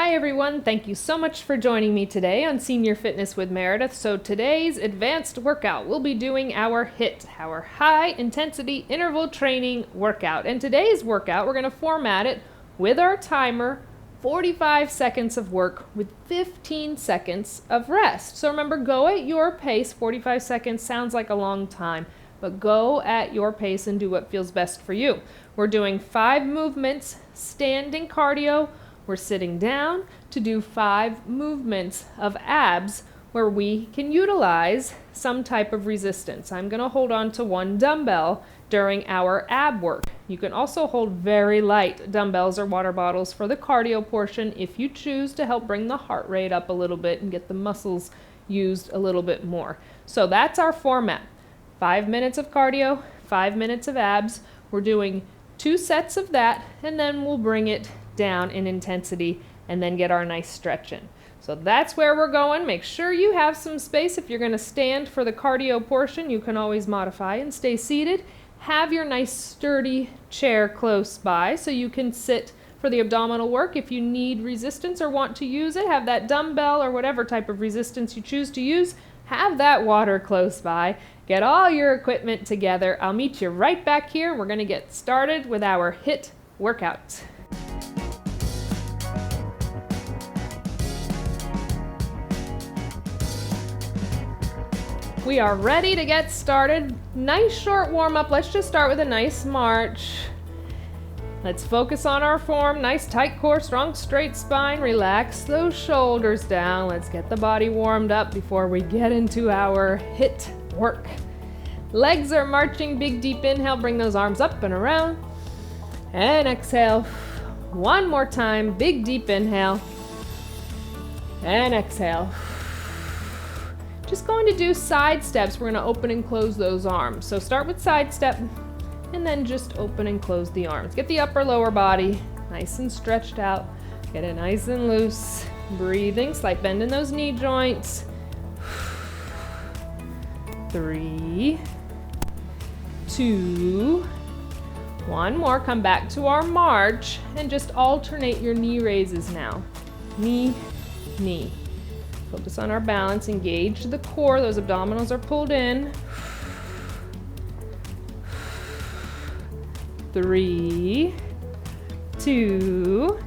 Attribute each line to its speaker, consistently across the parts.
Speaker 1: Hi everyone, thank you so much for joining me today on Senior Fitness with Meredith. So today's advanced workout, we'll be doing our HIIT, our high intensity interval training workout. And today's workout, we're going to format it with our timer, 45 seconds of work with 15 seconds of rest. So remember, go at your pace. 45 seconds sounds like a long time, but go at your pace and do what feels best for you. We're doing 5 movements, standing cardio. We're sitting down to do 5 movements of abs where we can utilize some type of resistance. I'm going to hold on to one dumbbell during our ab work. You can also hold very light dumbbells or water bottles for the cardio portion if you choose to help bring the heart rate up a little bit and get the muscles used a little bit more. So that's our format. 5 minutes of cardio, 5 minutes of abs. We're doing 2 sets of that, and then we'll bring it down in intensity and then get our nice stretch in. So that's where we're going. Make sure you have some space. If you're going to stand for the cardio portion, you can always modify and stay seated. Have your nice sturdy chair close by so you can sit for the abdominal work. If you need resistance or want to use it, have that dumbbell or whatever type of resistance you choose to use. Have that water close by. Get all your equipment together. I'll meet you right back here. We're going to get started with our HIIT workout. We are ready to get started. Nice short warm up. Let's just start with a nice march. Let's focus on our form. Nice tight core, strong straight spine. Relax those shoulders down. Let's get the body warmed up before we get into our HIIT work. Legs are marching. Big deep inhale. Bring those arms up and around. And exhale. One more time. Big deep inhale. And exhale. Just going to do side steps. We're going to open and close those arms. So start with side step and then just open and close the arms. Get the upper lower body nice and stretched out. Get it nice and loose. Breathing, slight bend in those knee joints. 3, 2, 1 more. Come back to our march and just alternate your knee raises now. Knee, knee. Focus on our balance, engage the core, those abdominals are pulled in. 3, 2,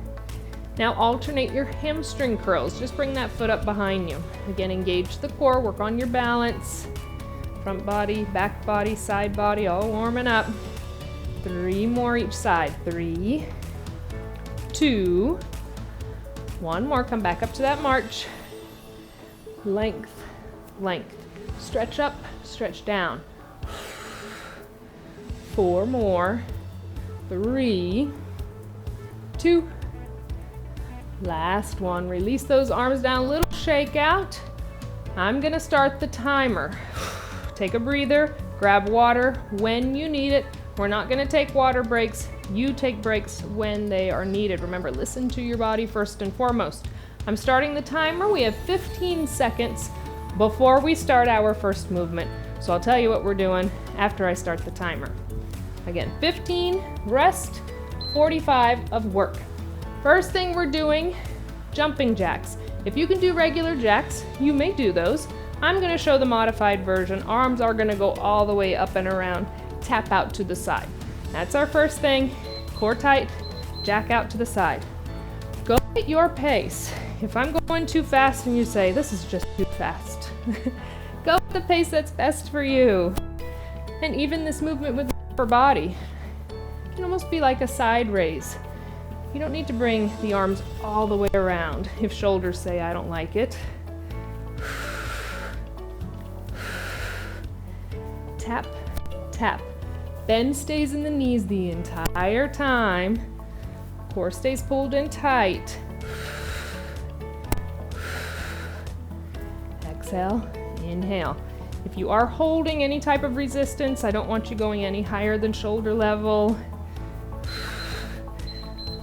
Speaker 1: now alternate your hamstring curls. Just bring that foot up behind you. Again, engage the core, work on your balance. Front body, back body, side body, all warming up. 3 more each side. 3, 2, 1 more, come back up to that march. Length, length. Stretch up, stretch down. 4 more. 3, 2. Last one. Release those arms down, little shake out. I'm gonna start the timer. Take a breather, grab water when you need it. We're not gonna take water breaks. You take breaks when they are needed. Remember, listen to your body first and foremost. I'm starting the timer. We have 15 seconds before we start our first movement. So I'll tell you what we're doing after I start the timer. Again, 15, rest, 45 of work. First thing we're doing, jumping jacks. If you can do regular jacks, you may do those. I'm gonna show the modified version. Arms are gonna go all the way up and around, tap out to the side. That's our first thing, core tight, jack out to the side. Go at your pace. If I'm going too fast and you say, this is just too fast, go at the pace that's best for you. And even this movement with the upper body can almost be like a side raise. You don't need to bring the arms all the way around if shoulders say, I don't like it. Tap, tap. Bend stays in the knees the entire time. Core stays pulled in tight. Exhale, inhale. If you are holding any type of resistance, I don't want you going any higher than shoulder level.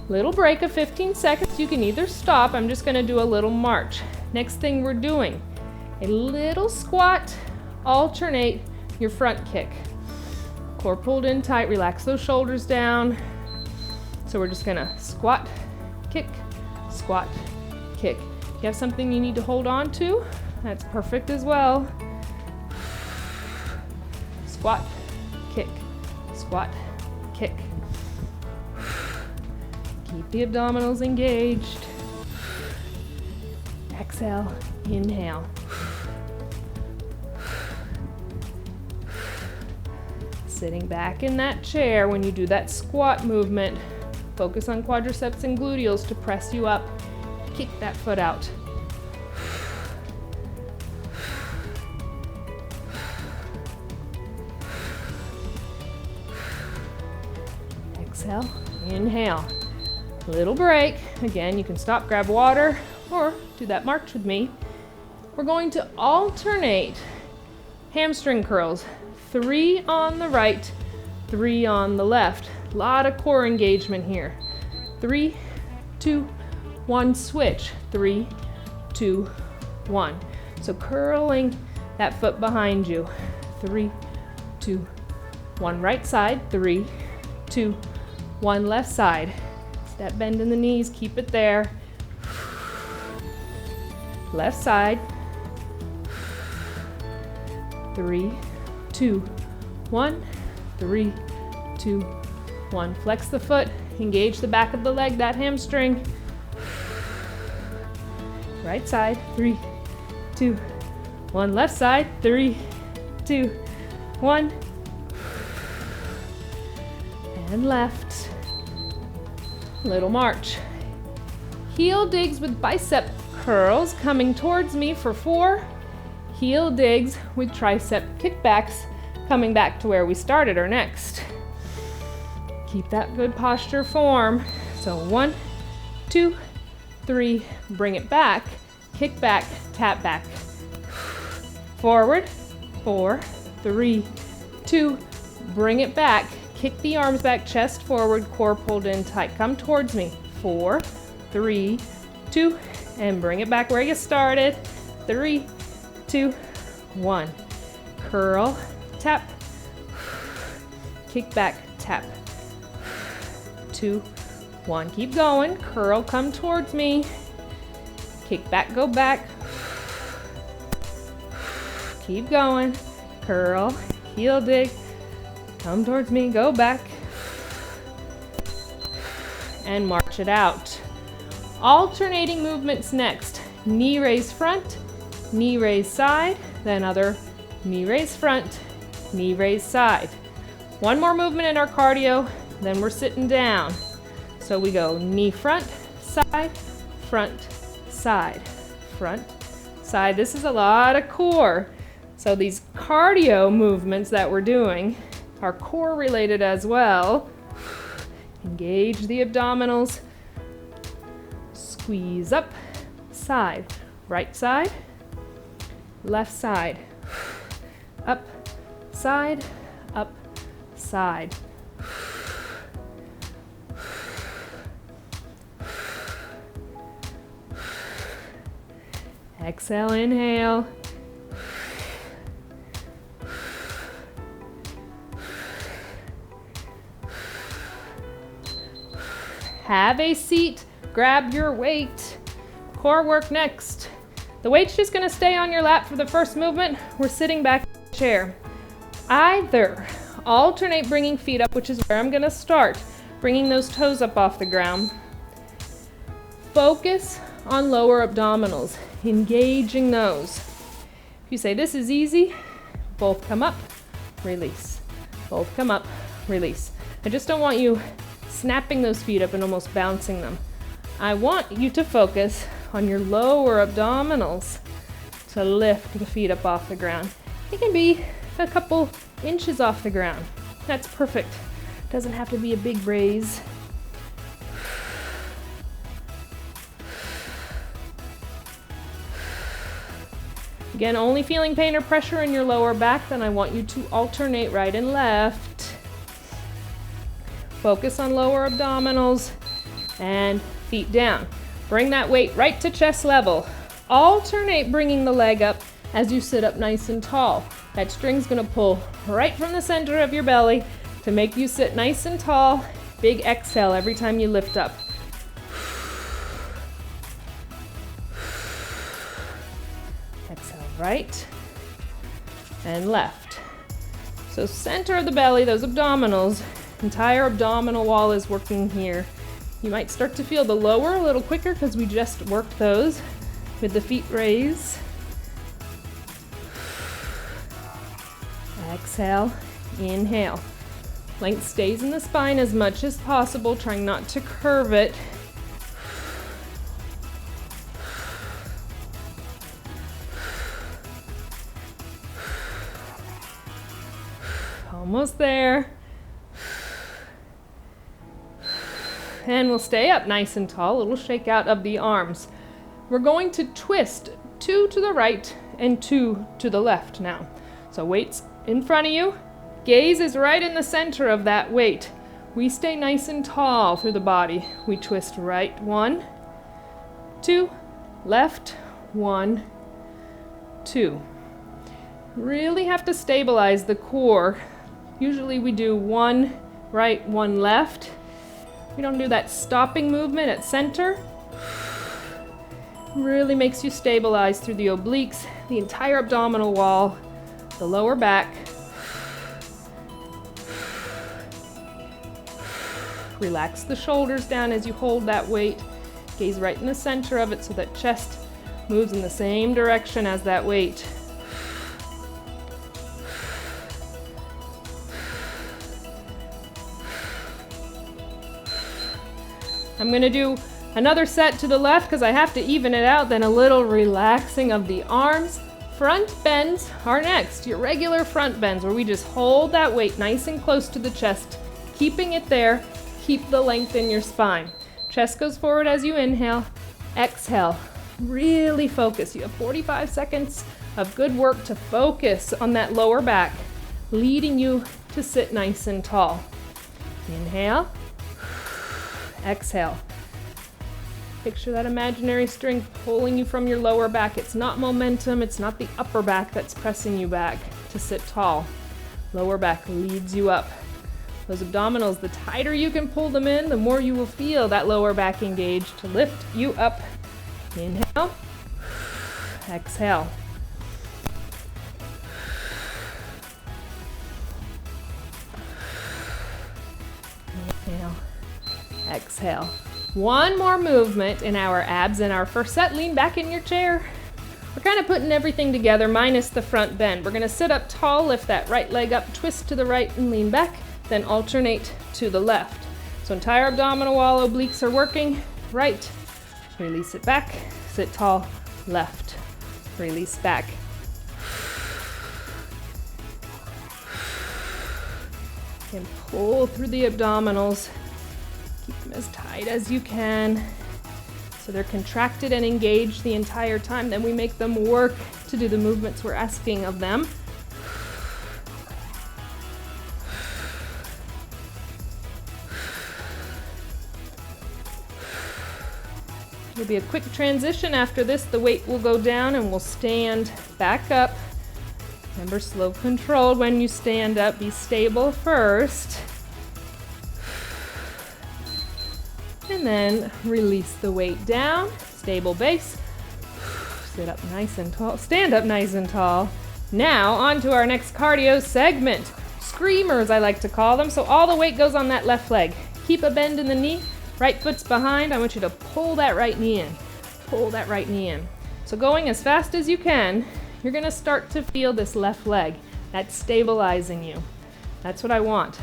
Speaker 1: Little break of 15 seconds. You can either stop. I'm just going to do a little march. Next thing we're doing, a little squat, alternate your front kick. Core pulled in tight, relax those shoulders down. So we're just gonna squat, kick, squat, kick. If you have something you need to hold on to, that's perfect as well. Squat, kick, squat, kick. Keep the abdominals engaged. Exhale, inhale. Sitting back in that chair when you do that squat movement, focus on quadriceps and gluteals to press you up. Kick that foot out. Exhale, inhale. Little break. Again, you can stop, grab water, or do that march with me. We're going to alternate hamstring curls. 3 on the right, 3 on the left. A lot of core engagement here. 3, 2, 1, switch. 3, 2, 1. So curling that foot behind you. 3, 2, 1. Right side. 3, 2, 1. Left side. It's that bend in the knees. Keep it there. Left side. 3, 2, 1. 3, 2, 1. Flex the foot. Engage the back of the leg, that hamstring. Right side. 3, 2, 1. Left side. 3, 2, 1. And left. Little march. Heel digs with bicep curls coming towards me for 4. Heel digs with tricep kickbacks coming back to where we started or next. Keep that good posture form. So 1, 2, 3, bring it back, kick back, tap back. Forward, 4, 3, 2, bring it back, kick the arms back, chest forward, core pulled in tight. Come towards me. 4, 3, 2, and bring it back where you started. 3, 2, 1. Curl, tap, kick back, tap. 2, 1. Keep going. Curl, come towards me. Kick back, go back. Keep going. Curl, heel dig. Come towards me, go back. And march it out. Alternating movements next. Knee raise front, knee raise side, then other knee raise front, knee raise side. One more movement in our cardio, then we're sitting down. So we go knee front, side, front, side, front, side. This is a lot of core. So these cardio movements that we're doing are core related as well. Engage the abdominals. Squeeze up, side, right side, left side, up, side, up, side. Exhale, inhale. Have a seat, grab your weight. Core work next. The weight's just gonna stay on your lap for the first movement. We're sitting back in the chair. Either alternate bringing feet up, which is where I'm gonna start, bringing those toes up off the ground. Focus on lower abdominals, engaging those. If you say this is easy, both come up, release. Both come up, release. I just don't want you snapping those feet up and almost bouncing them. I want you to focus on your lower abdominals to lift the feet up off the ground. It can be a couple inches off the ground. That's perfect. Doesn't have to be a big raise. Again, only feeling pain or pressure in your lower back, then I want you to alternate right and left. Focus on lower abdominals and feet down. Bring that weight right to chest level. Alternate bringing the leg up as you sit up nice and tall. That string's gonna pull right from the center of your belly to make you sit nice and tall. Big exhale every time you lift up. Exhale, right and left. So center of the belly, those abdominals, entire abdominal wall is working here. You might start to feel the lower a little quicker because we just worked those with the feet raised. Exhale, inhale. Length stays in the spine as much as possible, trying not to curve it. Almost there. And we'll stay up nice and tall, a little shake out of the arms. We're going to twist 2 to the right and 2 to the left now. So weights in front of you, gaze is right in the center of that weight. We stay nice and tall through the body. We twist right, 1, 2, left, 1, 2. Really have to stabilize the core. Usually we do 1 right, 1 left. We don't do that stopping movement at center. Really makes you stabilize through the obliques, the entire abdominal wall, the lower back. Relax the shoulders down as you hold that weight. Gaze right in the center of it so that chest moves in the same direction as that weight. I'm going to do another set to the left because I have to even it out, then a little relaxing of the arms. Front bends are next, your regular front bends where we just hold that weight nice and close to the chest, keeping it there, keep the length in your spine. Chest goes forward as you inhale, exhale, really focus. You have 45 seconds of good work to focus on that lower back, leading you to sit nice and tall. Inhale. Exhale. Picture that imaginary string pulling you from your lower back. It's not momentum, it's not the upper back that's pressing you back to sit tall. Lower back leads you up. Those abdominals, the tighter you can pull them in, the more you will feel that lower back engaged to lift you up. Inhale. Exhale. Inhale. Exhale. One more movement in our abs in our first set. Lean back in your chair. We're kind of putting everything together minus the front bend. We're going to sit up tall, lift that right leg up, twist to the right and lean back, then alternate to the left. So entire abdominal wall, obliques are working. Right, release it back, sit tall, left, release back. And pull through the abdominals. Keep them as tight as you can so they're contracted and engaged the entire time. Then we make them work to do the movements we're asking of them. It'll be a quick transition after this. The weight will go down and we'll stand back up. Remember, slow controlled when you stand up. Be stable first. And then release the weight down, stable base. Sit up nice and tall, stand up nice and tall. Now on to our next cardio segment. Screamers, I like to call them. So all the weight goes on that left leg. Keep a bend in the knee, right foot's behind. I want you to pull that right knee in. Pull that right knee in. So going as fast as you can, you're gonna start to feel this left leg. That's stabilizing you. That's what I want.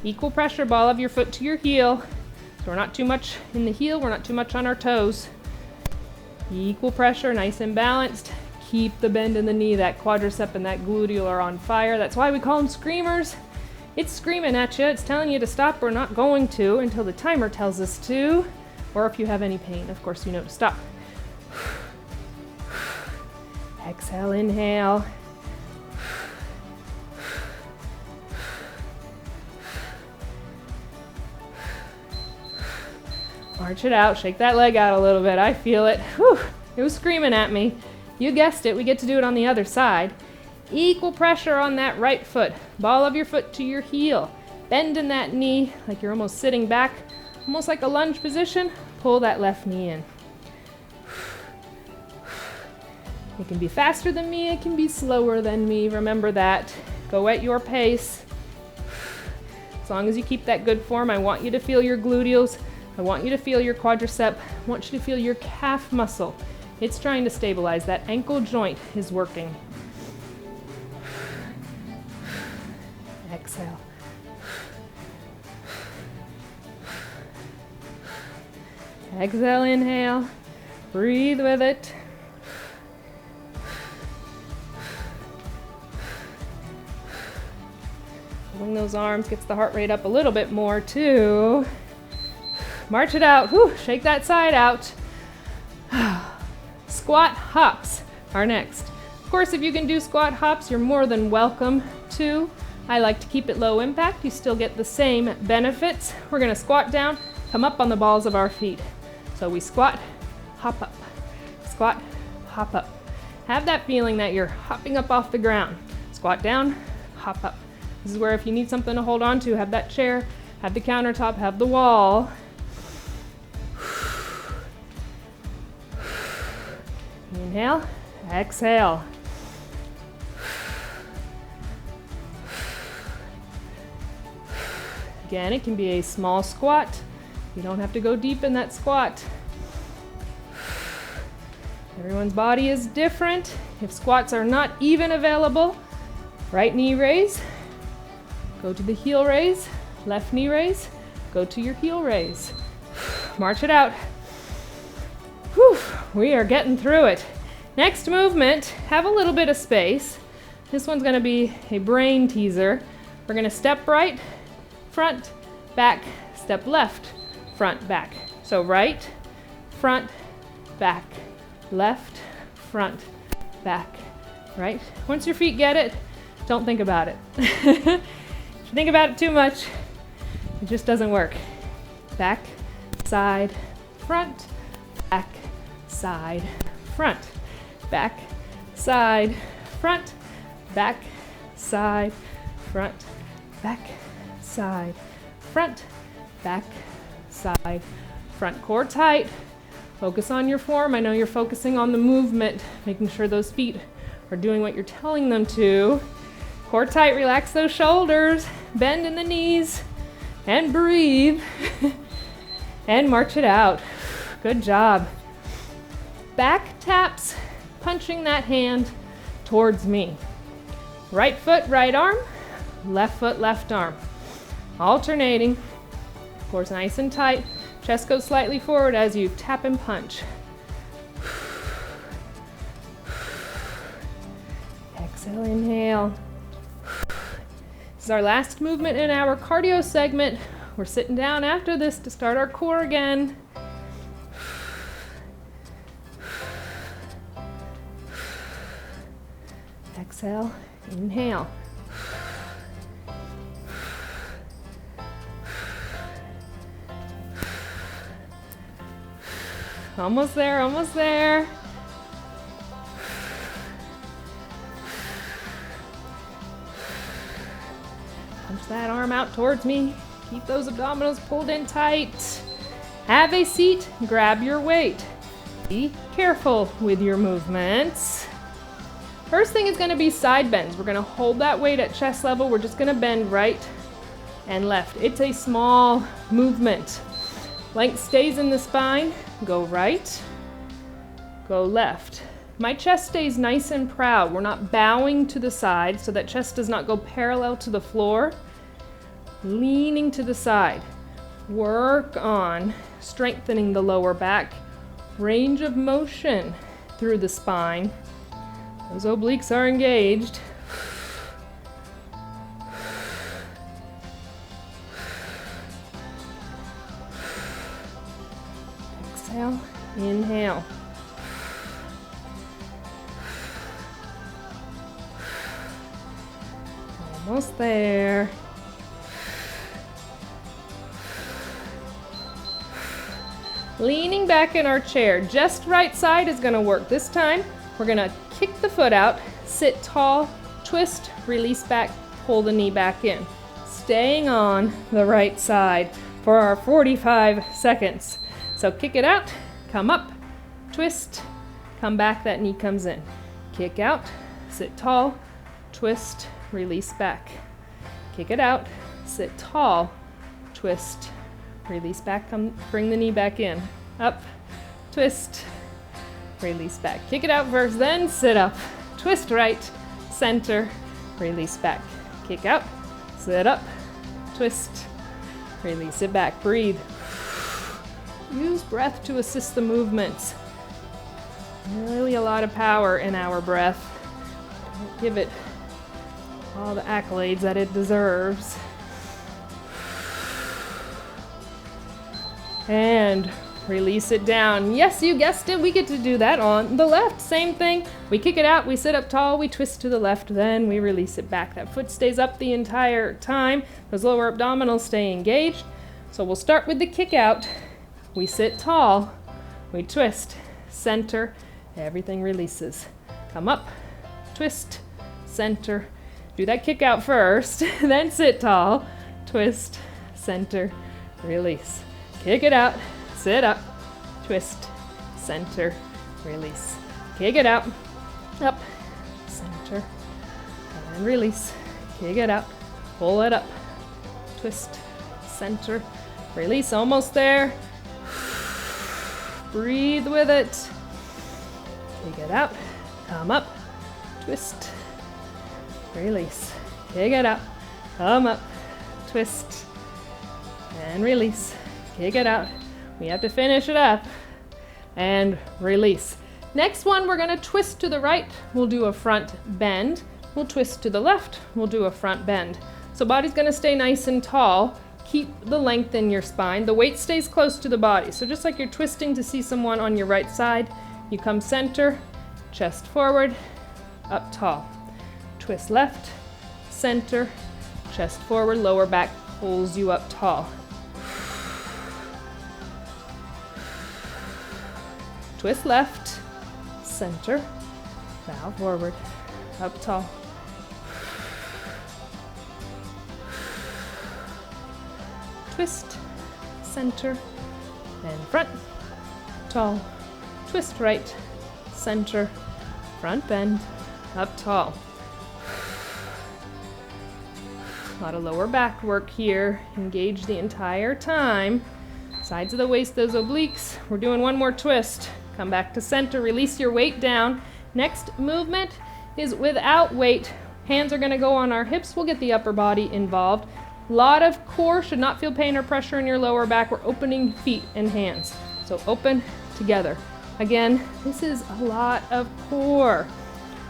Speaker 1: Equal pressure, ball of your foot to your heel. So we're not too much in the heel, we're not too much on our toes. Equal pressure, nice and balanced. Keep the bend in the knee, that quadricep and that gluteal are on fire. That's why we call them screamers. It's screaming at you, it's telling you to stop. We're not going to until the timer tells us to, or if you have any pain, of course you know to stop. Exhale, inhale. March it out, shake that leg out a little bit. I feel it. Whew, it was screaming at me. You guessed it, we get to do it on the other side. Equal pressure on that right foot. Ball of your foot to your heel. Bend in that knee like you're almost sitting back, almost like a lunge position. Pull that left knee in. It can be faster than me, it can be slower than me. Remember that. Go at your pace. As long as you keep that good form, I want you to feel your gluteals. I want you to feel your quadricep. I want you to feel your calf muscle. It's trying to stabilize. That ankle joint is working. Exhale. Exhale, inhale. Breathe with it. Pulling those arms gets the heart rate up a little bit more too. March it out. Whew, shake that side out. Squat hops are next. Of course, if you can do squat hops, you're more than welcome to. I like to keep it low impact. You still get the same benefits. We're gonna squat down, come up on the balls of our feet. So we squat, hop up, squat, hop up. Have that feeling that you're hopping up off the ground. Squat down, hop up. This is where if you need something to hold on to, have that chair, have the countertop, have the wall. Inhale, exhale. Again, it can be a small squat. You don't have to go deep in that squat. Everyone's body is different. If squats are not even available, right knee raise, go to the heel raise, left knee raise, go to your heel raise. March it out. Whew, we are getting through it. Next movement, have a little bit of space. This one's gonna be a brain teaser. We're gonna step right, front, back, step left, front, back. So right, front, back, left, front, back, right? Once your feet get it, don't think about it. If you think about it too much, it just doesn't work. Back, side, front, back, side, front, back, side, front, back, side, front, back, side, front, back, side, front. Core tight. Focus on your form. I know you're focusing on the movement, making sure those feet are doing what you're telling them to. Core tight, relax those shoulders, bend in the knees, and breathe. And march it out. Good job. Back taps, punching that hand towards me. Right foot, right arm, left foot, left arm. Alternating. Core's nice and tight. Chest goes slightly forward as you tap and punch. Exhale, inhale. This is our last movement in our cardio segment. We're sitting down after this to start our core again. Exhale, inhale. Almost there, almost there. Punch that arm out towards me. Keep those abdominals pulled in tight. Have a seat, grab your weight. Be careful with your movements. First thing is gonna be side bends. We're gonna hold that weight at chest level. We're just gonna bend right and left. It's a small movement. Length stays in the spine. Go right, go left. My chest stays nice and proud. We're not bowing to the side so that chest does not go parallel to the floor. Leaning to the side. Work on strengthening the lower back. Range of motion through the spine. Those obliques are engaged. Exhale, inhale. Almost there. Leaning back in our chair. Just right side is going to work. This time, we're going to kick the foot out, sit tall, twist, release back, pull the knee back in. Staying on the right side for our 45 seconds. So kick it out, come up, twist, come back, that knee comes in. Kick out, sit tall, twist, release back. Kick it out, sit tall, twist, release back, come bring the knee back in. Up, twist, release back. Kick it out first, then sit up. Twist right, center, release back. Kick out, sit up, twist, release it back. Breathe. Use breath to assist the movements. Really a lot of power in our breath. Don't give it all the accolades that it deserves. And release it down. Yes, you guessed it, we get to do that on the left. Same thing. We kick it out, we sit up tall, we twist to the left, then we release it back. That foot stays up the entire time. Those lower abdominals stay engaged. So we'll start with the kick out. We sit tall, we twist, center, everything releases. Come up, twist, center. Do that kick out first, then sit tall, twist, center, release. Kick it out, sit up, twist, center, release. Kick it out, up, center, and release. Kick it out, pull it up, twist, center, release. Almost there. Breathe with it. Kick it out, come up, twist, release. Kick it out, come up, twist, and release. Kick it out. We have to finish it up and release. Next one, we're gonna twist to the right. We'll do a front bend. We'll twist to the left. We'll do a front bend. So body's gonna stay nice and tall. Keep the length in your spine. The weight stays close to the body. So just like you're twisting to see someone on your right side, you come center, chest forward, up tall. Twist left, center, chest forward, lower back pulls you up tall. Twist left, center, bow forward, up tall. Twist, center, and front, tall. Twist right, center, front bend, up tall. A lot of lower back work here. Engage the entire time. Sides of the waist, those obliques. We're doing one more twist. Come back to center, release your weight down. Next movement is without weight. Hands are gonna go on our hips. We'll get the upper body involved. Lot of core, should not feel pain or pressure in your lower back. We're opening feet and hands. So open together. Again, this is a lot of core.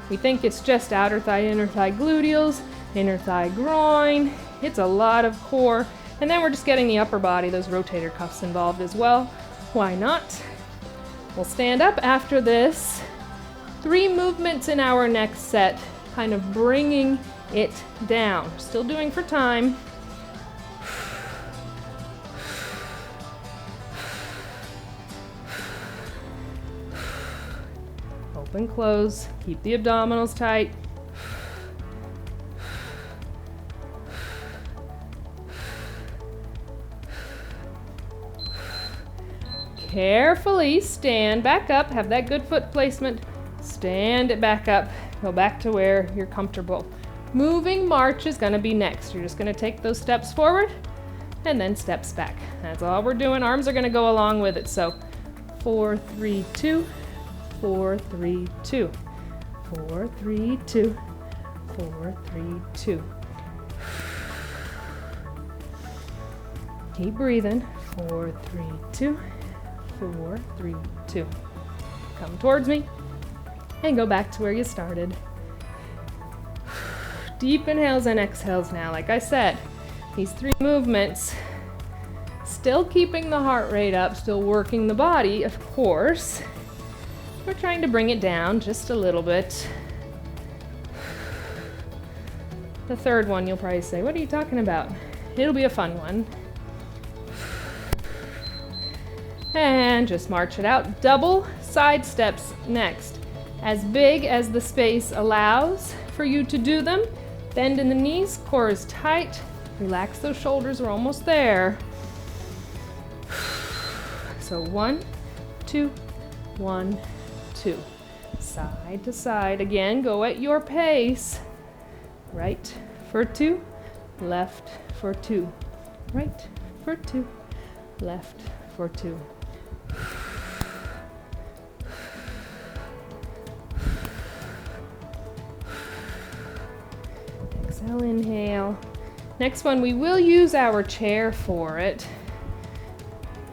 Speaker 1: We think it's just outer thigh, inner thigh gluteals, inner thigh groin. It's a lot of core. And then we're just getting the upper body, those rotator cuffs involved as well. Why not? We'll stand up after this. 3 movements in our next set, kind of bringing it down. Still doing for time. Open, close, keep the abdominals tight. Carefully stand back up, have that good foot placement. Stand it back up, go back to where you're comfortable. Moving march is gonna be next. You're just gonna take those steps forward and then steps back. That's all we're doing. Arms are gonna go along with it. So 4, 3, 2, 4, 3, 2, 4, 3, 2, 4, 3, 2. Keep breathing. 4, 3, 2, 4, 3, 2. Come towards me and go back to where you started. Deep inhales and exhales now. Like I said, these 3 movements, still keeping the heart rate up, still working the body, of course. We're trying to bring it down just a little bit. The third one, you'll probably say, what are you talking about? It'll be a fun one. And just march it out. Double side steps next. As big as the space allows for you to do them. Bend in the knees, core is tight. Relax those shoulders, we're almost there. So 1, 2, 1, 2. Side to side. Again, go at your pace. Right for 2, left for 2. Right for 2, left for 2. Exhale, inhale. Next one, we will use our chair for it.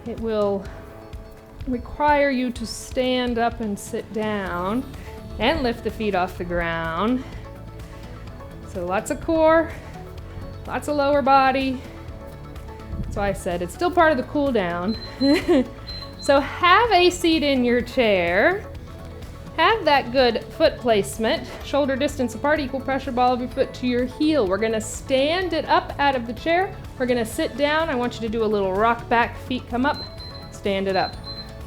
Speaker 1: It will require you to stand up and sit down and lift the feet off the ground. So lots of core, lots of lower body. That's why I said it's still part of the cool down. So have a seat in your chair. Have that good foot placement, shoulder distance apart, equal pressure ball of your foot to your heel. We're gonna stand it up out of the chair. We're gonna sit down. I want you to do a little rock back, feet come up, stand it up.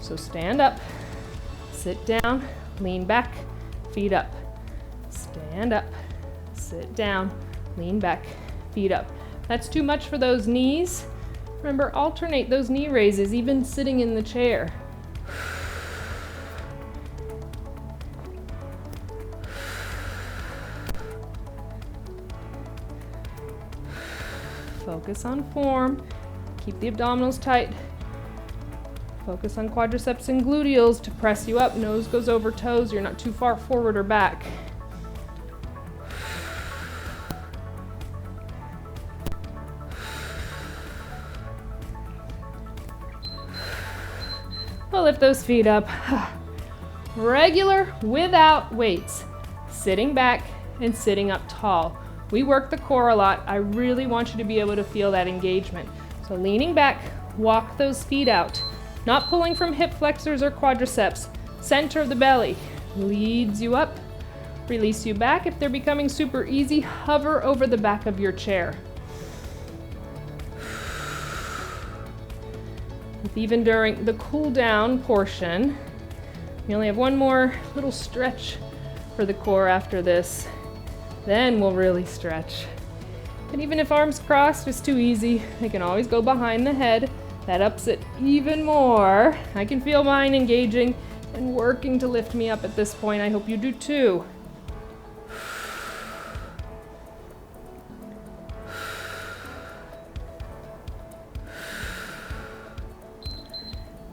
Speaker 1: So stand up, sit down, lean back, feet up. Stand up, sit down, lean back, feet up. That's too much for those knees. Remember, alternate those knee raises, even sitting in the chair. Focus on form. Keep the abdominals tight. Focus on quadriceps and gluteals to press you up. Nose goes over toes. You're not too far forward or back. We'll lift those feet up. Regular without weights. Sitting back and sitting up tall. We work the core a lot. I really want you to be able to feel that engagement. So leaning back, walk those feet out. Not pulling from hip flexors or quadriceps. Center of the belly leads you up. Release you back. If they're becoming super easy, hover over the back of your chair. Even during the cool down portion, we only have one more little stretch for the core after this. Then we'll really stretch. And even if arms crossed is too easy, they can always go behind the head. That ups it even more. I can feel mine engaging and working to lift me up at this point. I hope you do too.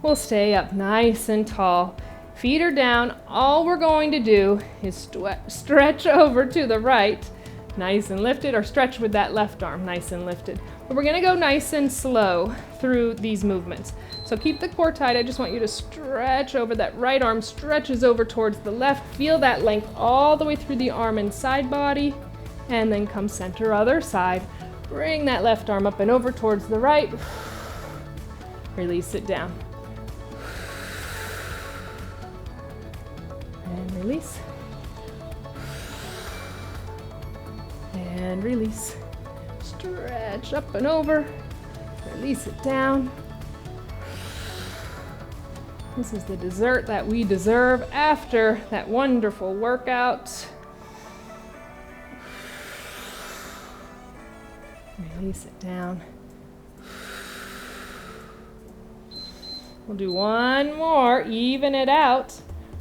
Speaker 1: We'll stay up nice and tall. Feet are down. All we're going to do is stretch over to the right, nice and lifted, or stretch with that left arm, nice and lifted. But we're gonna go nice and slow through these movements. So keep the core tight. I just want you to stretch over. That right arm stretches over towards the left. Feel that length all the way through the arm and side body, and then come center other side. Bring that left arm up and over towards the right. Release it down. And release. And release. Stretch up and over. Release it down. This is the dessert that we deserve after that wonderful workout. Release it down. We'll do one more, even it out.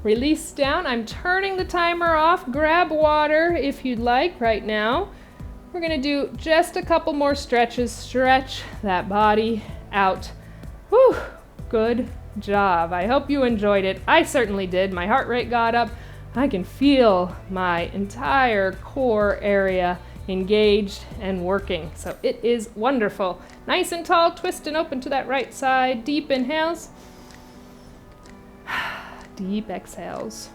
Speaker 1: Release down. I'm turning the timer off. Grab water if you'd like right now. We're gonna do just a couple more stretches. Stretch that body out. Whew, good job. I hope you enjoyed it. I certainly did. My heart rate got up. I can feel my entire core area engaged and working. So it is wonderful. Nice and tall, twist and open to that right side. Deep inhales. Deep exhales.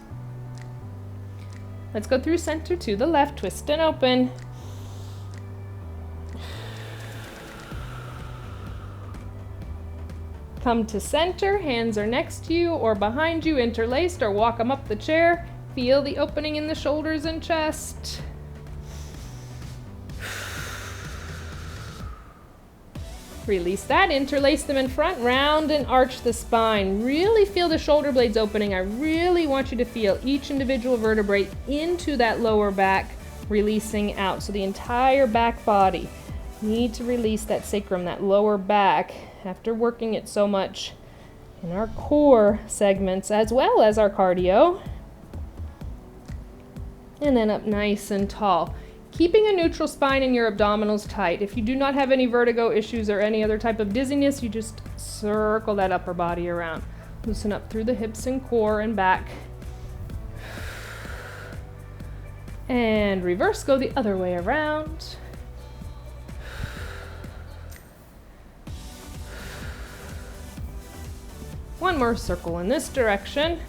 Speaker 1: Let's go through center to the left, twist and open. Come to center, hands are next to you or behind you, interlaced, or walk them up the chair. Feel the opening in the shoulders and chest. Release that, interlace them in front, round and arch the spine. Really feel the shoulder blades opening. I really want you to feel each individual vertebrae into that lower back, releasing out. So the entire back body. Need to release that sacrum, that lower back, after working it so much in our core segments as well as our cardio. And then up nice and tall. Keeping a neutral spine and your abdominals tight. If you do not have any vertigo issues or any other type of dizziness, you just circle that upper body around. Loosen up through the hips and core and back. And reverse, go the other way around. One more circle in this direction.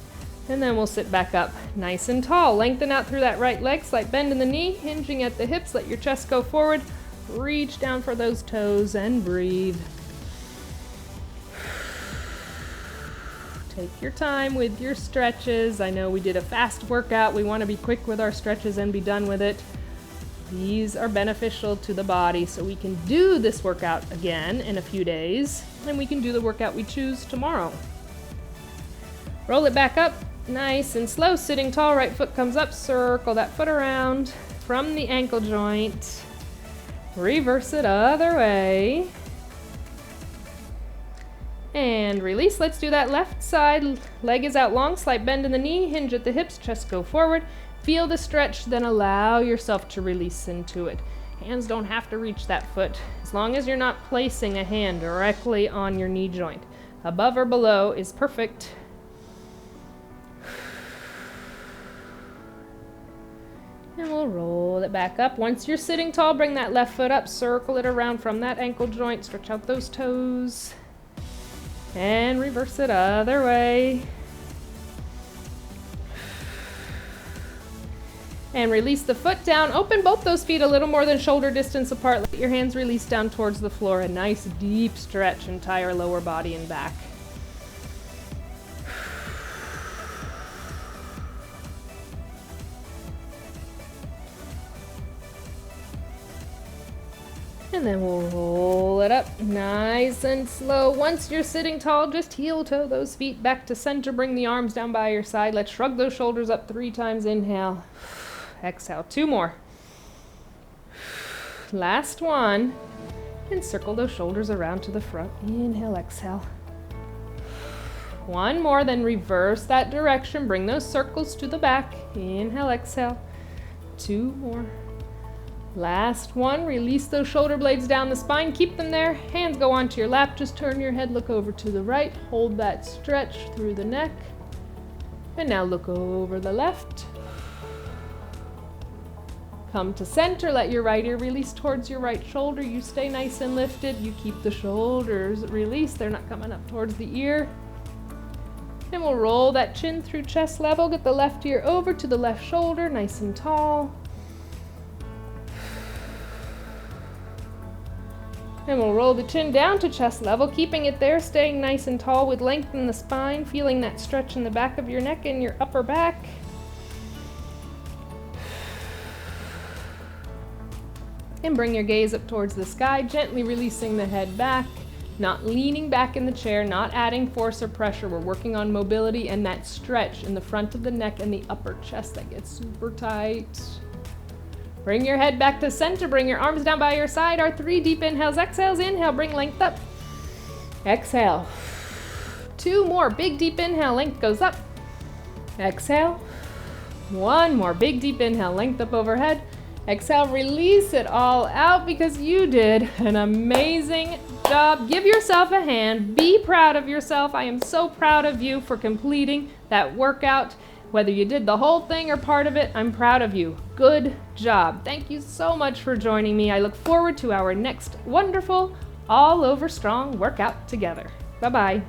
Speaker 1: And then we'll sit back up nice and tall. Lengthen out through that right leg, slight bend in the knee, hinging at the hips. Let your chest go forward. Reach down for those toes and breathe. Take your time with your stretches. I know we did a fast workout. We want to be quick with our stretches and be done with it. These are beneficial to the body, so we can do this workout again in a few days, and we can do the workout we choose tomorrow. Roll it back up. Nice and slow, sitting tall, right foot comes up, circle that foot around from the ankle joint. Reverse it other way. And release. Let's do that left side. Leg is out long, slight bend in the knee, hinge at the hips, chest go forward. Feel the stretch, then allow yourself to release into it. Hands don't have to reach that foot, as long as you're not placing a hand directly on your knee joint. Above or below is perfect. And we'll roll it back up. Once you're sitting tall, bring that left foot up, circle it around from that ankle joint, stretch out those toes, and reverse it other way. And release the foot down. Open both those feet a little more than shoulder distance apart. Let your hands release down towards the floor. A nice deep stretch, entire lower body and back. And then we'll roll it up nice and slow. Once you're sitting tall, just heel toe those feet back to center. Bring the arms down by your side. Let's shrug those shoulders up 3 times. Inhale. Exhale. 2 more. Last one. And circle those shoulders around to the front. Inhale, exhale. 1 more, then reverse that direction. Bring those circles to the back. Inhale, exhale. 2 more. Last one, release those shoulder blades down the spine, keep them there, hands go onto your lap, just turn your head, look over to the right, hold that stretch through the neck, and now look over the left. Come to center, let your right ear release towards your right shoulder, you stay nice and lifted, you keep the shoulders released, they're not coming up towards the ear. And we'll roll that chin through chest level, get the left ear over to the left shoulder, nice and tall. And we'll roll the chin down to chest level, keeping it there, staying nice and tall with length in the spine, feeling that stretch in the back of your neck and your upper back. And bring your gaze up towards the sky, gently releasing the head back, not leaning back in the chair, not adding force or pressure. We're working on mobility and that stretch in the front of the neck and the upper chest that gets super tight. Bring your head back to center, bring your arms down by your side. Our 3 deep inhales, exhales. Inhale, bring length up. Exhale. 2 more, big deep inhale, length goes up. Exhale. 1 more, big deep inhale, length up overhead. Exhale, release it all out because you did an amazing job. Give yourself a hand, be proud of yourself. I am so proud of you for completing that workout. Whether you did the whole thing or part of it, I'm proud of you. Good job. Thank you so much for joining me. I look forward to our next wonderful, all over strong workout together. Bye-bye.